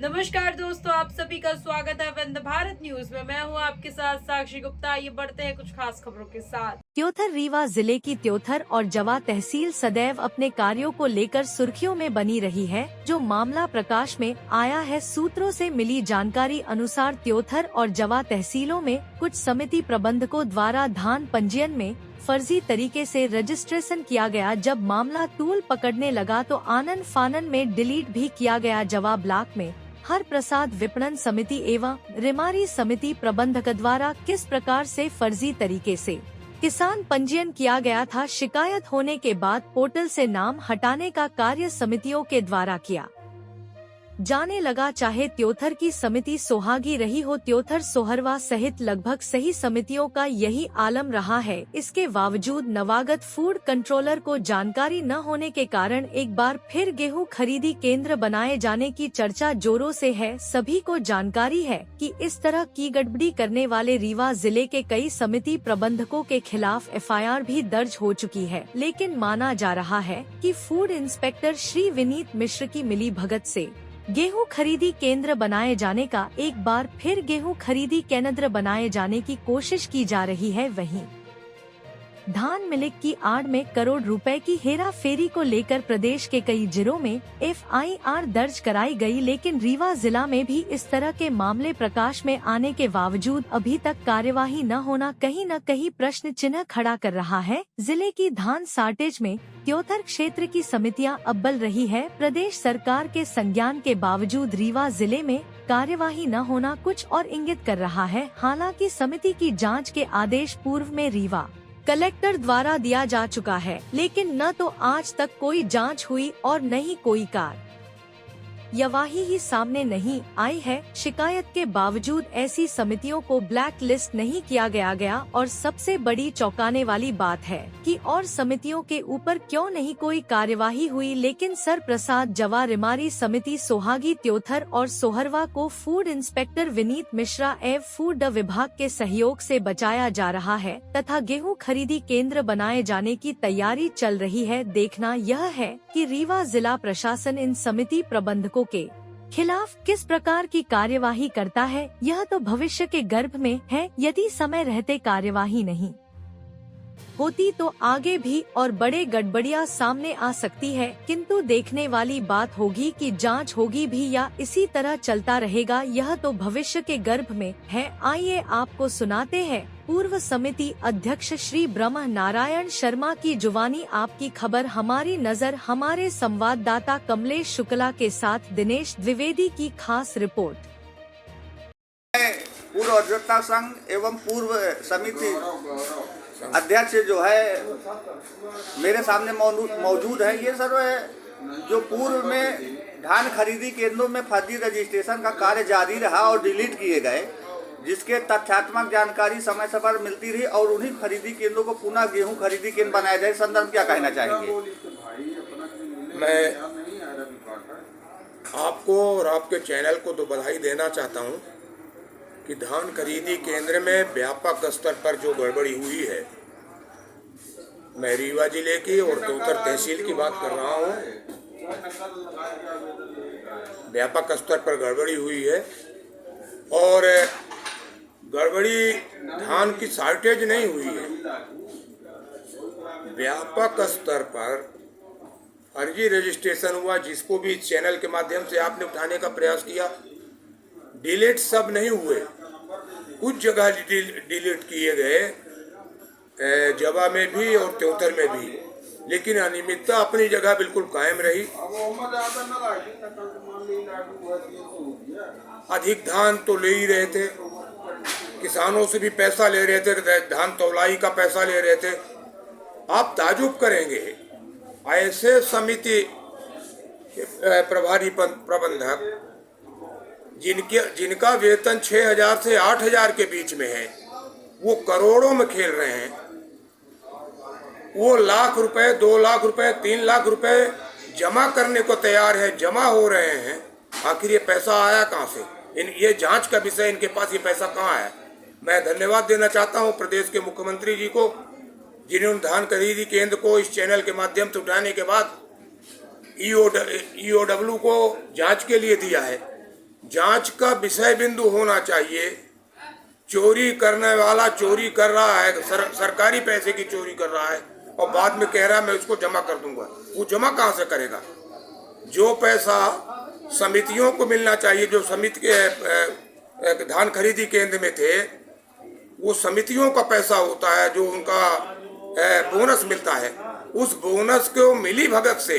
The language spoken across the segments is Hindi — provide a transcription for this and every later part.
नमस्कार दोस्तों, आप सभी का स्वागत है वंदे भारत न्यूज में। मैं हूं आपके साथ साक्षी गुप्ता। ये बढ़ते हैं कुछ खास खबरों के साथ। त्योथर रीवा जिले की त्योथर और जवा तहसील सदैव अपने कार्यों को लेकर सुर्खियों में बनी रही है। जो मामला प्रकाश में आया है, सूत्रों से मिली जानकारी अनुसार त्योथर और जवा तहसीलों में कुछ समिति प्रबंधकों द्वारा धान पंजीयन में फर्जी तरीके से रजिस्ट्रेशन किया गया। जब मामला तूल पकड़ने लगा तो आनन फानन में डिलीट भी किया गया। जवा ब्लॉक में हर प्रसाद विपणन समिति एवं रेमारी समिति प्रबंधक द्वारा किस प्रकार से फर्जी तरीके से किसान पंजीयन किया गया था, शिकायत होने के बाद पोर्टल से नाम हटाने का कार्य समितियों के द्वारा किया जाने लगा। चाहे त्योथर की समिति सोहागी रही हो, त्योथर सोहरवा सहित लगभग सही समितियों का यही आलम रहा है। इसके बावजूद नवागत फूड कंट्रोलर को जानकारी न होने के कारण एक बार फिर गेहूं खरीदी केंद्र बनाए जाने की चर्चा जोरों से है। सभी को जानकारी है कि इस तरह की गड़बड़ी करने वाले रीवा जिले के कई समिति प्रबंधकों के खिलाफ एफआईआर भी दर्ज हो चुकी है, लेकिन माना जा रहा है कि फूड इंस्पेक्टर श्री विनीत मिश्र की मिली भगत से गेहूं खरीदी केंद्र बनाए जाने का एक बार फिर गेहूं खरीदी केंद्र बनाए जाने की कोशिश की जा रही है। वहीं धान मिल्क की आड़ में करोड़ रुपए की हेरा फेरी को लेकर प्रदेश के कई जिलों में एफआईआर दर्ज कराई गई, लेकिन रीवा जिला में भी इस तरह के मामले प्रकाश में आने के बावजूद अभी तक कार्यवाही न होना कहीं न कहीं प्रश्न चिन्ह खड़ा कर रहा है। जिले की धान शार्टेज में त्योथर क्षेत्र की समितियां अव्वल रही है। प्रदेश सरकार के संज्ञान के बावजूद रीवा जिले में कार्यवाही न होना कुछ और इंगित कर रहा है। हालांकि समिति की जांच के आदेश पूर्व में रीवा कलेक्टर द्वारा दिया जा चुका है, लेकिन न तो आज तक कोई जांच हुई और न ही कोई कार्यवाही ही सामने नहीं आई है। शिकायत के बावजूद ऐसी समितियों को ब्लैक लिस्ट नहीं किया गया और सबसे बड़ी चौंकाने वाली बात है कि और समितियों के ऊपर क्यों नहीं कोई कार्यवाही हुई। लेकिन सर प्रसाद जवा रेमारी समिति सोहागी त्योथर और सोहरवा को फूड इंस्पेक्टर विनीत मिश्रा एवं फूड विभाग के सहयोग से बचाया जा रहा है तथा गेहूं खरीदी केंद्र बनाए जाने की तैयारी चल रही है। देखना यह है कि रीवा जिला प्रशासन इन समिति प्रबंधकों के खिलाफ किस प्रकार की कार्यवाही करता है। यह तो भविष्य के गर्भ में है। यदि समय रहते कार्यवाही नहीं होती तो आगे भी और बड़े गड़बड़ियां सामने आ सकती है, किंतु देखने वाली बात होगी कि जांच होगी भी या इसी तरह चलता रहेगा। यह तो भविष्य के गर्भ में है। आइए आपको सुनाते हैं पूर्व समिति अध्यक्ष श्री ब्रह्म नारायण शर्मा की जुबानी आपकी खबर। हमारी नजर हमारे संवाददाता कमलेश शुक्ला के साथ दिनेश द्विवेदी की खास रिपोर्ट। पूर्व अधिवक्ता संघ एवं पूर्व समिति अध्यक्ष जो है मेरे सामने मौजूद है। ये सर जो पूर्व में धान खरीदी केंद्रों में फर्जी रजिस्ट्रेशन का कार्य जारी रहा और डिलीट किए गए, जिसके तथ्यात्मक जानकारी समय समय पर मिलती रही और उन्हीं खरीदी केंद्रों को पुनः गेहूं खरीदी केंद्र बनाया जाए। संदर्भ क्या कहना चाहेंगे? मैं आपको और आपके चैनल को तो बधाई देना चाहता हूं कि धान खरीदी केंद्र में व्यापक स्तर पर जो गड़बड़ी हुई है, मैं रीवा जिले की और त्योथर तहसील की बात कर रहा हूं। व्यापक स्तर पर गड़बड़ी हुई है और गड़बड़ी धान की शार्टेज नहीं हुई है। व्यापक स्तर पर फर्जी रजिस्ट्रेशन हुआ, जिसको भी चैनल के माध्यम से आपने उठाने का प्रयास किया। डिलीट सब नहीं हुए, कुछ जगह डिलीट किए गए, जवा में भी और त्योथर में भी, लेकिन अनियमितता अपनी जगह बिल्कुल कायम रही। अधिक धान तो ले ही रहे थे, किसानों से भी पैसा ले रहे थे, धान तौलाई का पैसा ले रहे थे। आप ताजुब करेंगे, ऐसे समिति प्रभारी प्रबंधक जिनका वेतन 6,000 से 8,000 के बीच में है, वो करोड़ों में खेल रहे हैं। वो लाख रुपए, 2 लाख रुपए, 3 लाख रुपए जमा करने को तैयार है, जमा हो रहे हैं। आखिर ये पैसा आया कहाँ से? ये जांच का विषय, इनके पास ये पैसा कहाँ है? मैं धन्यवाद देना चाहता हूँ प्रदेश के मुख्यमंत्री जी को, जिन्होंने धान खरीदी केंद्र को इस चैनल के माध्यम से उठाने के बाद ईओडब्ल्यू को जांच के लिए दिया है। जांच का विषय बिंदु होना चाहिए। चोरी करने वाला चोरी कर रहा है, सरकारी पैसे की चोरी कर रहा है और बाद में कह रहा है मैं उसको जमा कर दूंगा। वो जमा कहाँ से करेगा? जो पैसा समितियों को मिलना चाहिए, जो समिति के धान खरीदी केंद्र में थे, वो समितियों का पैसा होता है, जो उनका बोनस मिलता है। उस बोनस को मिली भगत से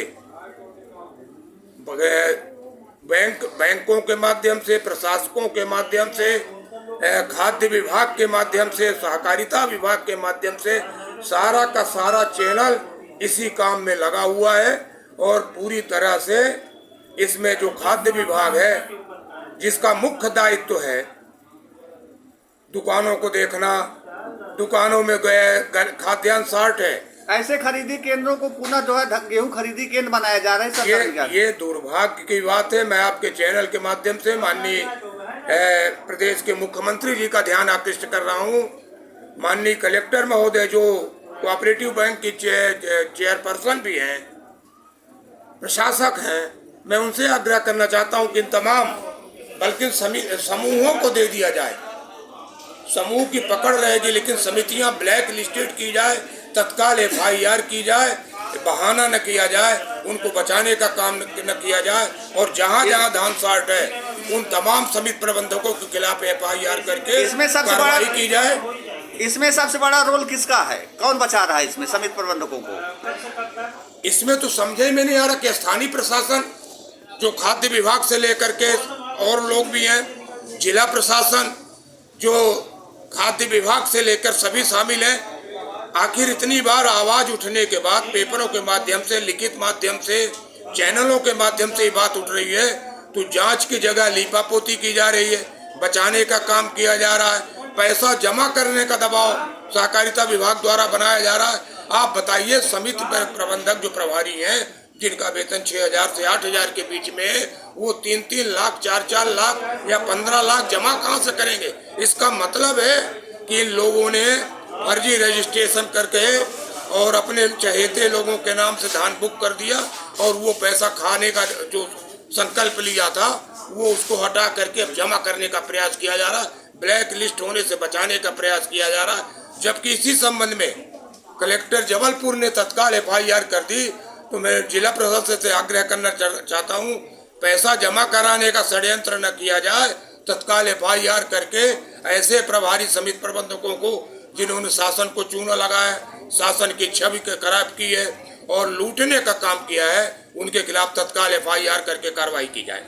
बैंकों के माध्यम से, प्रशासकों के माध्यम से, खाद्य विभाग के माध्यम से, सहकारिता विभाग के माध्यम से सारा का सारा चैनल इसी काम में लगा हुआ है। और पूरी तरह से इसमें जो खाद्य विभाग है, जिसका मुख्य दायित्व है दुकानों को देखना, दुकानों में गए खाद्यान्न साठ है, ऐसे खरीदी केंद्रों को पुनः जो है गेहूं खरीदी केंद्र बनाया जा रहा है सरकार। ये दुर्भाग्य की बात है। मैं आपके चैनल के माध्यम से माननीय प्रदेश के मुख्यमंत्री जी का ध्यान आकृष्ट कर रहा हूँ। माननीय कलेक्टर महोदय जो कोऑपरेटिव बैंक की चेयरपर्सन भी हैं, प्रशासक हैं, मैं उनसे आग्रह करना चाहता हूँ कि इन तमाम बल्कि समूहों को दे दिया जाए। समूह की पकड़ रहेगी, लेकिन समितियां ब्लैक लिस्टेड की जाए, तत्काल FIR की जाए, बहाना न किया जाए, उनको बचाने का काम न किया जाए। और जहां जहां धान साठ है उन तमाम समिति प्रबंधकों के खिलाफ FIR करके इसमें सबसे कार्रवाई की जाए। इसमें सबसे बड़ा रोल किसका है? कौन बचा रहा है इसमें समिति प्रबंधकों को? इसमें तो समझे में नहीं आ रहा कि स्थानीय प्रशासन, जो खाद्य विभाग से लेकर के और लोग भी हैं, जिला प्रशासन, जो खाद्य विभाग से लेकर सभी शामिल हैं। आखिर इतनी बार आवाज उठने के बाद पेपरों के माध्यम से, लिखित माध्यम से, चैनलों के माध्यम से ये बात उठ रही है, तो जांच की जगह लीपापोती की जा रही है, बचाने का काम किया जा रहा है, पैसा जमा करने का दबाव सहकारिता विभाग द्वारा बनाया जा रहा है। आप बताइए, समिति प्रबंधक जो प्रभारी हैं, जिनका वेतन 6,000 से 8,000 के बीच में है, वो 3-3 लाख, 4-4 लाख या 15 लाख जमा कहाँ से करेंगे? इसका मतलब है कि इन लोगों ने फर्जी रजिस्ट्रेशन करके और अपने चहेते लोगों के नाम से धान बुक कर दिया और वो पैसा खाने का जो संकल्प लिया था वो उसको हटा करके अब जमा करने का प्रयास किया जा रहा है, ब्लैक लिस्ट होने से बचाने का प्रयास किया जा रहा है। जबकि इसी संबंध में कलेक्टर जबलपुर ने तत्काल FIR कर दी। तो मैं जिला प्रशासन से आग्रह करना चाहता हूँ, पैसा जमा कराने का षड्यंत्र न किया जाए, तत्काल FIR करके ऐसे प्रभारी समिति प्रबंधकों को जिन्होंने शासन को चूना लगाया, शासन की छवि खराब की है और लूटने का काम किया है, उनके खिलाफ तत्काल FIR करके कार्रवाई की जाए।